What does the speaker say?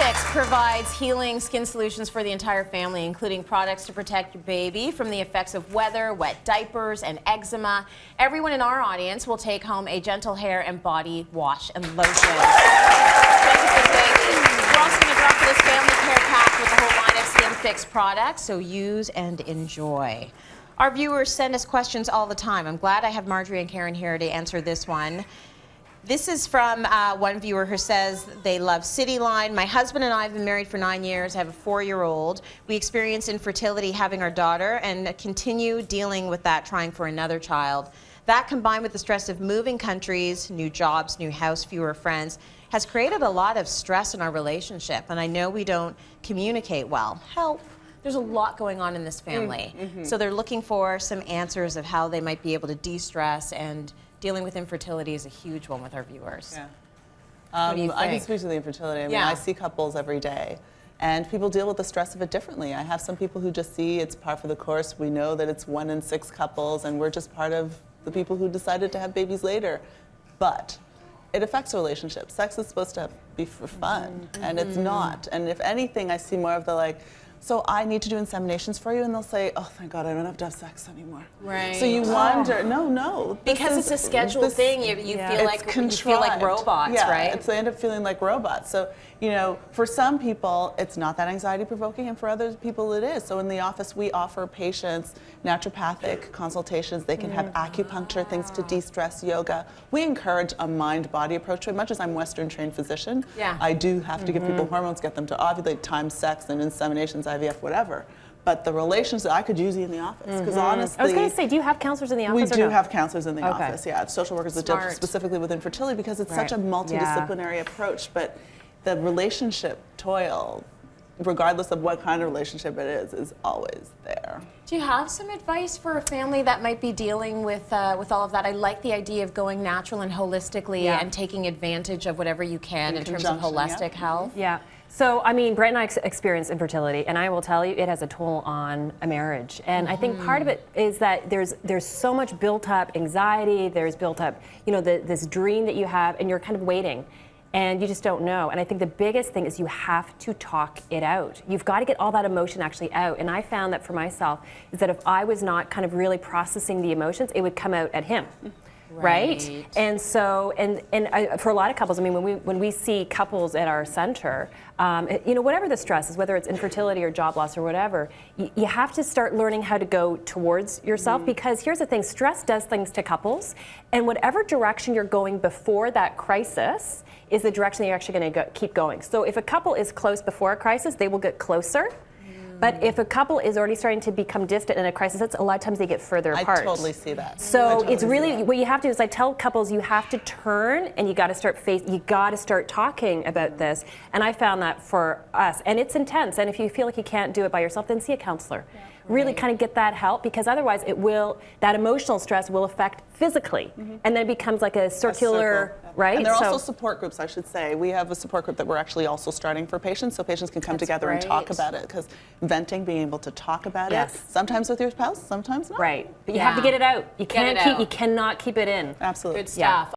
Fix provides healing skin solutions for the entire family, including products to protect your baby from the effects of weather, wet diapers, and eczema. Everyone in our audience will take home a gentle hair and body wash and lotion. We're also going to drop this family care pack with a whole line of Skin Fix products, so use and enjoy. Our viewers send us questions all the time. I'm glad I have Marjorie and Karyn here to answer this one. This is from one viewer who says they love City Line. My husband and I have been married for 9 years. I have a 4-year-old. We experienced infertility having our daughter and continue dealing with that, trying for another child. That, combined with the stress of moving countries, new jobs, new house, fewer friends, has created a lot of stress in our relationship. And I know we don't communicate well. Help. There's a lot going on in this family. So they're looking for some answers of how they might be able to de-stress, and dealing with infertility is a huge one with our viewers. Yeah. What do you think? I can speak to the infertility. I mean, I see couples every day, and people deal with the stress of it differently. I have some people who just see it's par for the course. We know that it's 1 in 6 couples, and we're just part of the people who decided to have babies later. But it affects relationships. Sex is supposed to be for fun, and it's not. And if anything, I see more of the like, so I need to do inseminations for you, and they'll say, oh, thank God, I don't have to have sex anymore. Right. So you wonder, no. Because it's a scheduled thing, you feel like robots, right? They end up feeling like robots. So, you know, for some people, it's not that anxiety provoking, and for other people it is. So in the office, we offer patients naturopathic consultations. They can have acupuncture, things to de-stress, yoga. We encourage a mind-body approach to it. Much as I'm Western trained physician, I do have to give people hormones, get them to ovulate, time sex, and inseminations, IVF, whatever. But the relations, I could use you in the office, because honestly, I was going to say, do you have counselors in the office? We do have counselors in the office, social workers that deal specifically with infertility, because it's such a multidisciplinary approach. But the relationship toil, regardless of what kind of relationship it is always there. Do you have some advice for a family that might be dealing with all of that? I like the idea of going natural and holistically and taking advantage of whatever you can in terms of holistic health. Yeah. So, I mean, Brett and I experienced infertility, and I will tell you, it has a toll on a marriage. And I think part of it is that there's so much built up anxiety, there's built up, you know, this dream that you have, and you're kind of waiting, and you just don't know. And I think the biggest thing is you have to talk it out. You've got to get all that emotion actually out. And I found that for myself, is that if I was not kind of really processing the emotions, it would come out at him. Right? And so, for a lot of couples, I mean, when we see couples at our center, you know, whatever the stress is, whether it's infertility or job loss or whatever, you have to start learning how to go towards yourself, because here's the thing, stress does things to couples, and whatever direction you're going before that crisis is the direction that you're actually going to keep going. So if a couple is close before a crisis, they will get closer. But if a couple is already starting to become distant in a crisis, a lot of times they get further apart. I totally see that. So it's really, what you have to do is, I tell couples, you have to turn and you got to start talking about this. And I found that for us, and it's intense. And if you feel like you can't do it by yourself, then see a counselor. Really kind of get that help, because otherwise that emotional stress will affect physically. And then it becomes like a circular, right? And there are also support groups, I should say. We have a support group that we're actually also starting for patients, so patients can come together and talk about it, because venting, being able to talk about it, sometimes with your spouse, sometimes not. Right, but you have to get it out. You cannot keep it in. Absolutely. Good stuff.